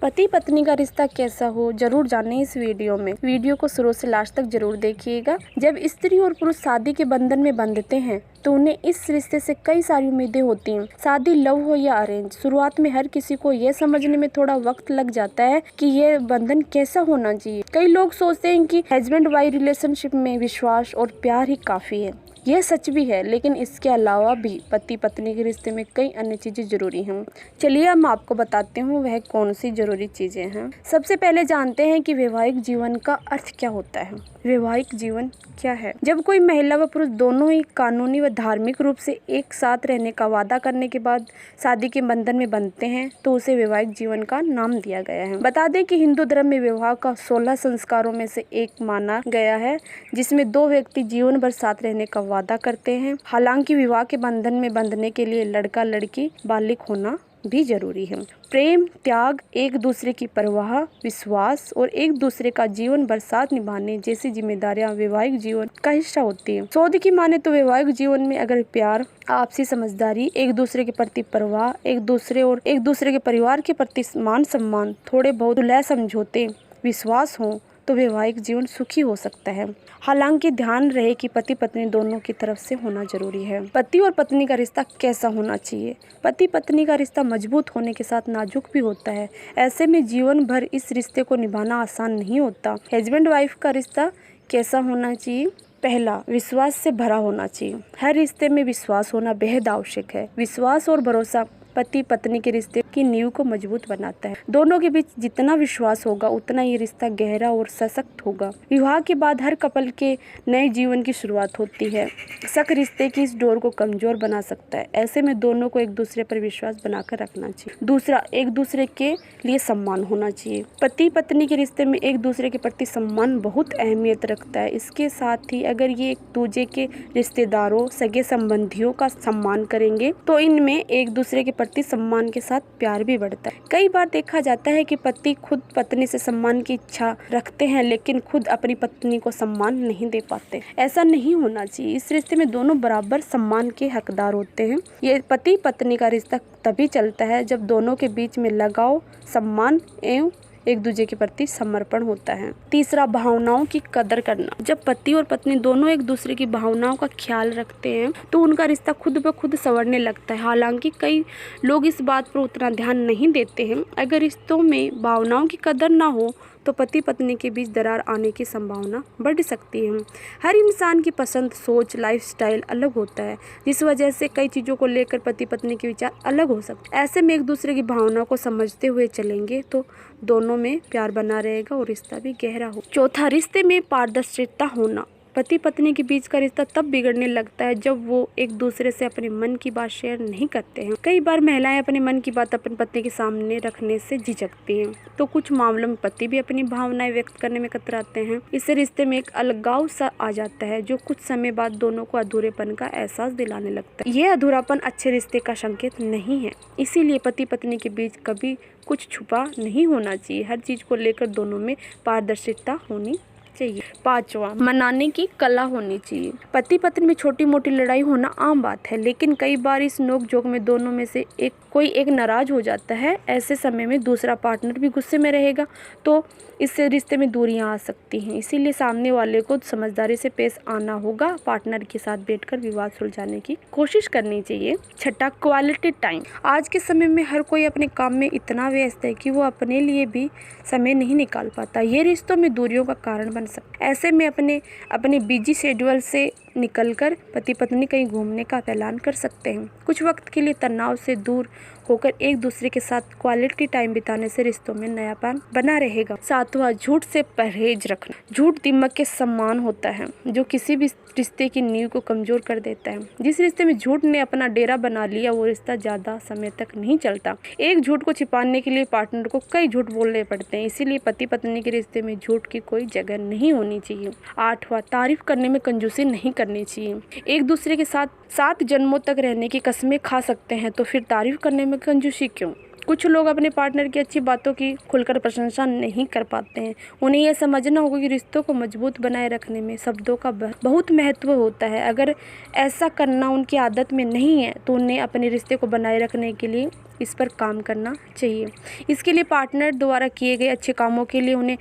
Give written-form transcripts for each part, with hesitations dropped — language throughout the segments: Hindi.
पति पत्नी का रिश्ता कैसा हो जरूर जाने इस वीडियो में। वीडियो को शुरू से लास्ट तक जरूर देखिएगा। जब स्त्री और पुरुष शादी के बंधन में बंधते हैं तो उन्हें इस रिश्ते से कई सारी उम्मीदें होती हैं। शादी लव हो या अरेंज, शुरुआत में हर किसी को ये समझने में थोड़ा वक्त लग जाता है कि ये बंधन कैसा होना चाहिए। कई लोग सोचते हैं कि हस्बैंड वाइफ रिलेशनशिप में विश्वास और प्यार ही काफी है। यह सच भी है, लेकिन इसके अलावा भी पति पत्नी के रिश्ते में कई अन्य चीजें जरूरी हैं। चलिए अब मैं आपको बताती हूँ वह कौन सी जरूरी चीजें हैं। सबसे पहले जानते हैं कि वैवाहिक जीवन का अर्थ क्या होता है। वैवाहिक जीवन क्या है? जब कोई महिला व पुरुष दोनों ही कानूनी व धार्मिक रूप से एक साथ रहने का वादा करने के बाद शादी के बंधन में बंधते हैं तो उसे वैवाहिक जीवन का नाम दिया गया है। बता दें कि हिंदू धर्म में विवाह का 16 संस्कारों में से एक माना गया है, जिसमें दो व्यक्ति जीवन भर साथ रहने का वादा करते हैं। हालांकि विवाह के बंधन में बंधने के लिए लड़का लड़की बालिग होना भी जरूरी है। प्रेम, त्याग, एक दूसरे की परवाह, विश्वास और एक दूसरे का जीवन भर साथ निभाने जैसी जिम्मेदारियां वैवाहिक जीवन का हिस्सा होती है। शोध की माने तो वैवाहिक जीवन में अगर प्यार, आपसी समझदारी, एक दूसरे के प्रति परवाह, एक दूसरे के परिवार के प्रति मान सम्मान, थोड़े बहुत सुलह समझौते, विश्वास हो तो वैवाहिक जीवन सुखी हो सकता है। हालांकि ध्यान रहे कि पति पत्नी दोनों की तरफ से होना जरूरी है। पति और पत्नी का रिश्ता कैसा होना चाहिए? पति पत्नी का रिश्ता मजबूत होने के साथ नाजुक भी होता है। ऐसे में जीवन भर इस रिश्ते को निभाना आसान नहीं होता। हस्बैंड वाइफ का रिश्ता कैसा होना चाहिए? पहला, विश्वास से भरा होना चाहिए। हर रिश्ते में विश्वास होना बेहद आवश्यक है। विश्वास और भरोसा पति पत्नी के रिश्ते की नींव को मजबूत बनाता है। दोनों के बीच जितना विश्वास होगा उतना ये रिश्ता गहरा और सशक्त होगा। विवाह के बाद हर कपल के नए जीवन की शुरुआत होती है। शक रिश्ते की इस डोर को कमजोर बना सकता है। ऐसे में दोनों को एक दूसरे पर विश्वास बनाकर रखना चाहिए। दूसरा, एक दूसरे के लिए सम्मान होना चाहिए। पति पत्नी के रिश्ते में एक दूसरे के प्रति सम्मान बहुत अहमियत रखता है। इसके साथ ही अगर ये एक दूसरे के रिश्तेदारों, सगे संबंधियों का सम्मान करेंगे तो इनमें एक दूसरे के प्रति सम्मान के साथ प्यार भी बढ़ता है। कई बार देखा जाता है कि पति खुद पत्नी से सम्मान की इच्छा रखते हैं लेकिन खुद अपनी पत्नी को सम्मान नहीं दे पाते। ऐसा नहीं होना चाहिए। इस रिश्ते में दोनों बराबर सम्मान के हकदार होते हैं। ये पति पत्नी का रिश्ता तभी चलता है जब दोनों के बीच में लगाव, सम्मान एवं एक दूसरे के प्रति समर्पण होता है। तीसरा, भावनाओं की कदर करना। जब पति और पत्नी दोनों एक दूसरे की भावनाओं का ख्याल रखते हैं तो उनका रिश्ता खुद ब खुद संवरने लगता है। हालांकि कई लोग इस बात पर उतना ध्यान नहीं देते हैं। अगर रिश्तों में भावनाओं की कदर ना हो तो पति पत्नी के बीच दरार आने की संभावना बढ़ सकती है। हर इंसान की पसंद, सोच, लाइफस्टाइल अलग होता है, जिस वजह से कई चीज़ों को लेकर पति पत्नी के विचार अलग हो सकते हैं। ऐसे में एक दूसरे की भावनाओं को समझते हुए चलेंगे तो दोनों में प्यार बना रहेगा और रिश्ता भी गहरा हो। चौथा, रिश्ते में पारदर्शिता होना। पति पत्नी के बीच का रिश्ता तब बिगड़ने लगता है जब वो एक दूसरे से अपने मन की बात शेयर नहीं करते हैं। कई बार महिलाएं अपने मन की बात अपने पति के सामने रखने से झिझकती हैं, तो कुछ मामलों में पति भी अपनी भावनाएं व्यक्त करने में कतराते हैं। इससे रिश्ते में एक अलगाव सा आ जाता है जो कुछ समय बाद दोनों को अधूरेपन का एहसास दिलाने लगता है। यह अधूरापन अच्छे रिश्ते का संकेत नहीं है। इसीलिए पति पत्नी के बीच कभी कुछ छुपा नहीं होना चाहिए। हर चीज को लेकर दोनों में पारदर्शिता होनी चाहिए। पांचवा, मनाने की कला होनी चाहिए। पति पत्नी में छोटी मोटी लड़ाई होना आम बात है, लेकिन कई बार इस नोकझोंक में दोनों में से कोई एक नाराज हो जाता है। ऐसे समय में दूसरा पार्टनर भी गुस्से में रहेगा तो इससे रिश्ते में दूरियां आ सकती हैं। इसीलिए सामने वाले को समझदारी से पेश आना होगा। पार्टनर के साथ बैठकर विवाद सुलझाने की कोशिश करनी चाहिए। छठा, क्वालिटी टाइम। आज के समय में हर कोई अपने काम में इतना व्यस्त है कि वो अपने लिए भी समय नहीं निकाल पाता। ये रिश्तों में दूरियों का कारण बन सकता है। ऐसे में अपने बिजी शेड्यूल से निकलकर पति पत्नी कहीं घूमने का ऐलान कर सकते हैं। कुछ वक्त के लिए तनाव से दूर होकर एक दूसरे के साथ क्वालिटी टाइम बिताने से रिश्तों में नयापन बना रहेगा। सातवां, झूठ से परहेज रखना। झूठ दिमाग के समान होता है जो किसी भी रिश्ते की नींव को कमजोर कर देता है। जिस रिश्ते में झूठ ने अपना डेरा बना लिया वो रिश्ता ज्यादा समय तक नहीं चलता। एक झूठ को छिपाने के लिए पार्टनर को कई झूठ बोलने पड़ते हैं। इसीलिए पति पत्नी के रिश्ते में झूठ की कोई जगह नहीं होनी चाहिए। आठवां, तारीफ करने में कंजूसी नहीं करनी चाहिए। एक दूसरे के साथ 7 जन्मों तक रहने की कस्में खा सकते हैं तो फिर तारीफ करने में कंजूसी क्यों? कुछ लोग अपने पार्टनर की अच्छी बातों की खुलकर प्रशंसा नहीं कर पाते हैं। उन्हें यह समझना होगा कि रिश्तों को मजबूत बनाए रखने में शब्दों का बहुत महत्व होता है। अगर ऐसा करना उनकी आदत में नहीं है तो उन्हें अपने रिश्ते को बनाए रखने के लिए इस पर काम करना चाहिए। इसके लिए पार्टनर द्वारा किए गए अच्छे कामों के लिए उन्हें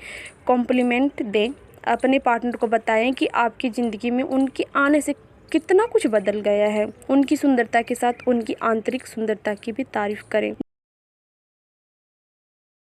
कॉम्प्लीमेंट दें। अपने पार्टनर को बताएं कि आपकी ज़िंदगी में उनके आने से कितना कुछ बदल गया है। उनकी सुंदरता के साथ उनकी आंतरिक सुंदरता की भी तारीफ करें।